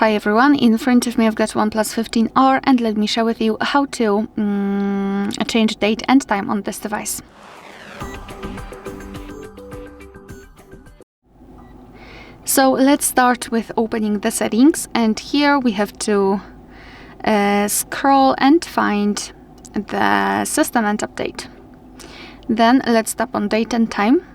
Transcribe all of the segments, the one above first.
Hi everyone, in front of me I've got OnePlus 15R and let me share with you how to change date and time on this device. So let's start with opening the settings, and here we have to scroll and find the system and update. Then let's tap on date and time.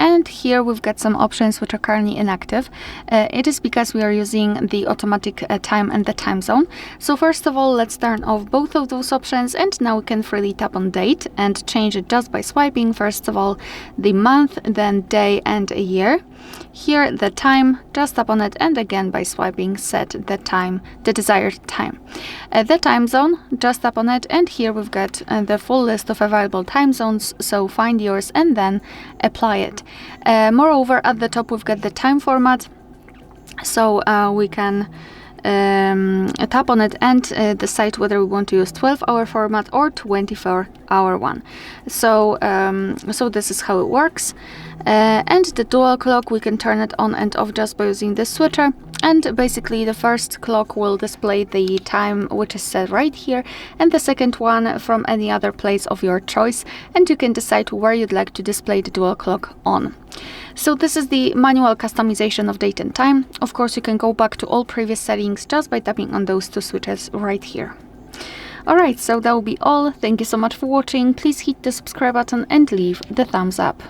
And here we've got some options which are currently inactive. It is because we are using the automatic time and the time zone. So first of all, let's turn off both of those options, and now we can freely tap on date and change it just by swiping. First of all, the month, then day and a year. Here the time, just tap on it, and again by swiping set the time, the desired time. The time zone, just tap on it, and here we've got the full list of available time zones, so find yours and then apply it. Moreover, at the top we've got the time format, so we can tap on it and decide whether we want to use 12-hour format or 24-hour one. So this is how it works. And the dual clock, we can turn it on and off just by using this switcher. And basically the first clock will display the time which is set right here, and the second one from any other place of your choice, and you can decide where you'd like to display the dual clock on. So this is the manual customization of date and time. Of course, you can go back to all previous settings just by tapping on those two switches right here. Alright, so that will be all. Thank you so much for watching. Please hit the subscribe button and leave the thumbs up.